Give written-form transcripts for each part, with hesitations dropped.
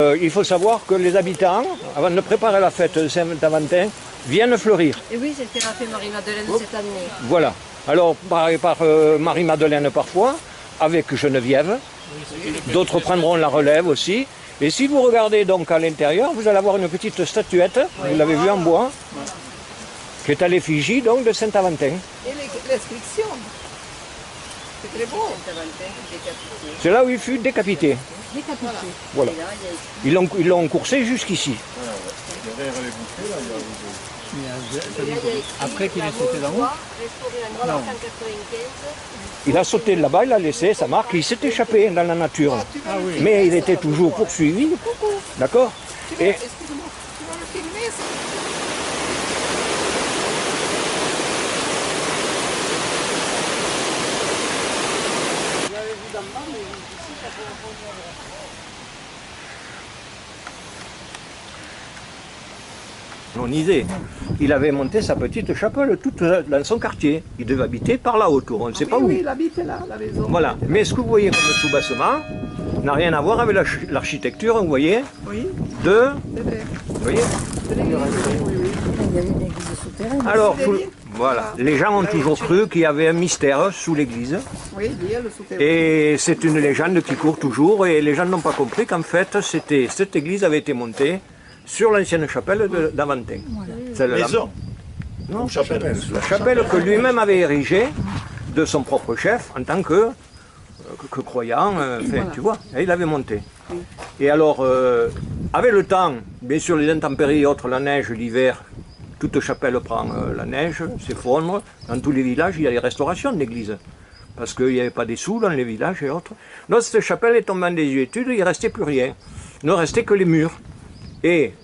Il faut savoir que les habitants, avant de préparer la fête de Saint-Valentin, viennent fleurir. Et oui, c'est ce qu'a fait Marie-Madeleine cette année. Voilà. Alors, par Marie-Madeleine parfois, avec Geneviève, d'autres prendront la relève aussi. Et si vous regardez donc à l'intérieur, vous allez avoir une petite statuette, vous l'avez vue en bois, qui est à l'effigie donc de Saint-Valentin. Et l'inscription, c'est très beau. C'est là où il fut décapité. Décapité. Voilà. Ils l'ont coursé jusqu'ici. Après qu'il ait sauté d'en haut. Non. Il a sauté de là-bas, il a laissé sa marque, il s'est échappé dans la nature. Mais il était toujours poursuivi. D'accord. Et Excuse-moi, tu vas le filmer ça? colonisé. Il avait monté sa petite chapelle toute dans son quartier. Il devait habiter par là autour, on ne sait pas où. Oui, il habite là, la maison. Voilà. Mais ce que vous voyez comme sous-bassement n'a rien à voir avec l'architecture, vous voyez, Oui, de... c'est vrai. Vous voyez. Il y a une église souterraine. Alors, voilà, les gens ont toujours cru qu'il y avait un mystère sous l'église. Oui, il y a le souterrain. Et c'est une légende qui court toujours, et les gens n'ont pas compris qu'en fait, cette église avait été montée sur l'ancienne chapelle d'Aventin. Maison. Non, Chapelle. la chapelle que lui-même avait érigée de son propre chef en tant que croyant, enfin, tu vois, et il avait monté. Et alors, avec le temps, bien sûr les intempéries et autres, la neige, l'hiver, toute chapelle prend la neige, s'effondre. Dans tous les villages, il y a les restaurations d'églises. Parce qu'il n'y avait pas des sous dans les villages et autres. Donc cette chapelle est tombée en désuétude, il ne restait plus rien. Il ne restait que les murs. Et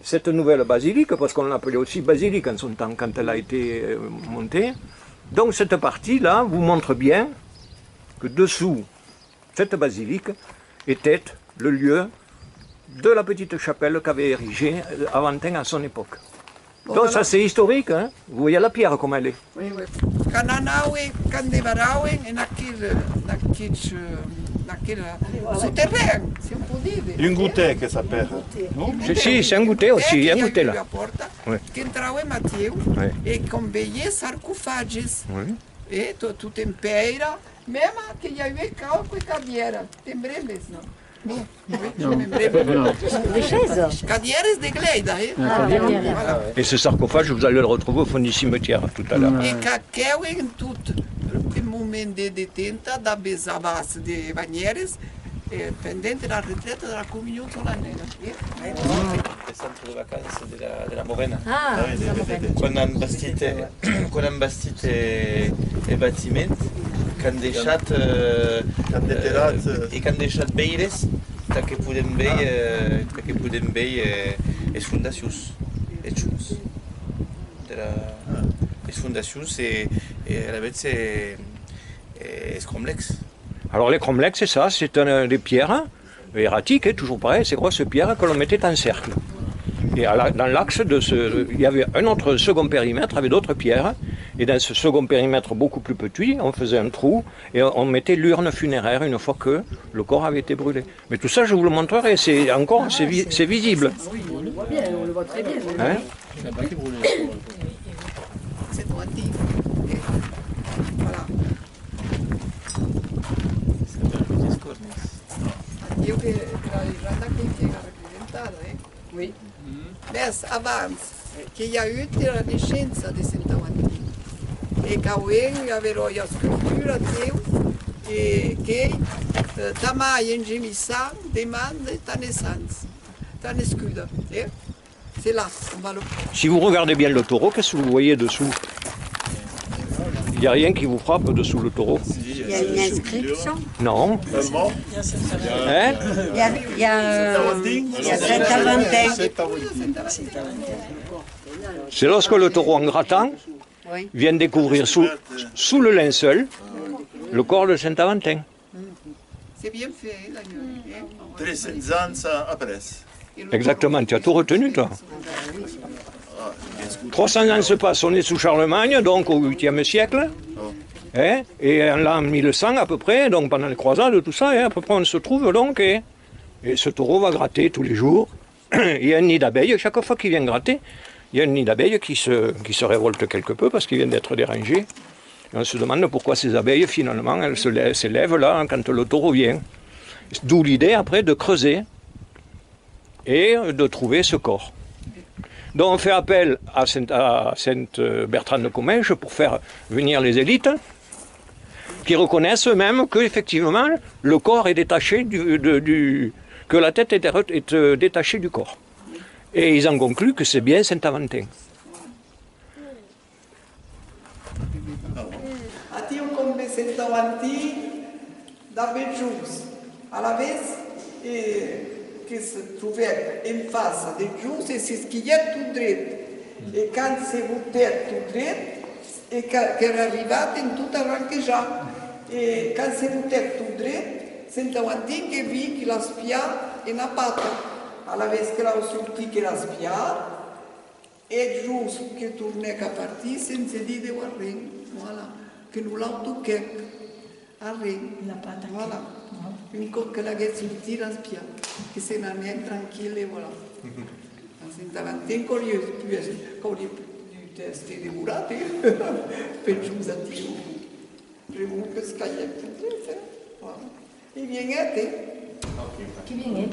cette nouvelle basilique, parce qu'on l'appelait aussi basilique en son temps quand elle a été montée, donc cette partie-là vous montre bien que dessous cette basilique était le lieu de la petite chapelle qu'avait érigée Aventin à son époque. Bon, Donc alors, ça c'est historique, hein. Vous voyez la pierre comme elle est. oui, oui. Cananaue, Candevaraue, e naquele souterrain, se on peut dire. Linguté che sapere. No? Si, c'est un goûter aussi, un goûter a là. porta, Oui. che entrava Matteo Oui. e con veie sarcofages. Oui. E tu tempera, mesmo que já veio calco e cadeira. Tem breves, não? Não, Des chaises. cadeiras de Gleida, hein? Voilà. Et ce sarcophage, vous allez le retrouver au fond du cimetière tout à l'heure. E cacau em tudo. Em momento de detenta da besabas de Banheres, pendente da retreta da comunhão solennelle. Il centre de vacances de la Morena. Ah, Quan han bastit el bâtiment, qu'han deixat, i qu'han deixat veires que podem veure les fundacions. Les fundacions et a la vegada es complexe. Alors les cromlechs, c'est ça, c'est des pierres erratiques, hein, toujours pareil, ces grosses pierres que l'on mettait en cercle. Et dans l'axe il y avait un autre second périmètre avec d'autres pierres, et dans ce second périmètre beaucoup plus petit, on faisait un trou et on mettait l'urne funéraire une fois que le corps avait été brûlé. Mais tout ça, je vous le montrerai, c'est visible. oui, on le voit bien, on le voit très bien. Hein? C'est tout antigo. Voilà. Eu que a llegenda que era representada, hein? Oui. Mas abans, que hi ha hagut la naixença de Sant Aventin. E cauent hi haverò a escultura Déu, e que tamà en gemissant demande ta naissance, ta nascuda. C'est là, on va le... Si vous regardez bien le taureau, qu'est-ce que vous voyez dessous? Il n'y a rien qui vous frappe dessous le taureau? Il y a une inscription. Non. Hein? Il y a Saint-Valentin. C'est lorsque le taureau, en grattant, Oui. vient découvrir sous le linceul le corps de Saint-Aventin. C'est bien fait, l'agneau. 300 ans après. Exactement, tu as tout retenu, toi. 300 ans se passent, on est sous Charlemagne, donc au 8e siècle. Hein, et en l'an 1100 à peu près, donc pendant les croisades, tout ça, hein, à peu près on se trouve donc, et Et ce taureau va gratter tous les jours. Il y a un nid d'abeilles. Chaque fois qu'il vient gratter, il y a un nid d'abeilles qui se révolte quelque peu parce qu'il vient d'être dérangé. Et on se demande pourquoi ces abeilles, finalement, elles s'élèvent là quand le taureau vient. D'où l'idée, après, de creuser et de trouver ce corps. Donc on fait appel à Sainte-Bertrande de Comminges pour faire venir les élites qui reconnaissent eux-mêmes qu'effectivement le corps est détaché que la tête est détachée du corps. Et ils en concluent que c'est bien Saint-Aventin. Io come sento avanti da Belgius, alla vez che si trouvait en face de Belgius et c'est ce qu'il y a tout droit. Et quand c'est voté tout droit, et qu'elle arrivait en tout arranquejat. Et quand c'est voté tout droit, c'est avanti che vi che la spia è una pata. Alla vez che la sorti che la spia, et juste che tournait qu'à partir, senza dire guarda, voilà. Que nous l'avons tout La pata. voilà. Une fois que la guette sortit la spia, que c'est une année tranquille et voilà. C'est un curieuse, quand il du test de burate, per giù a Dio. Prima che scagliette, voilà. E viene a te. Che viene?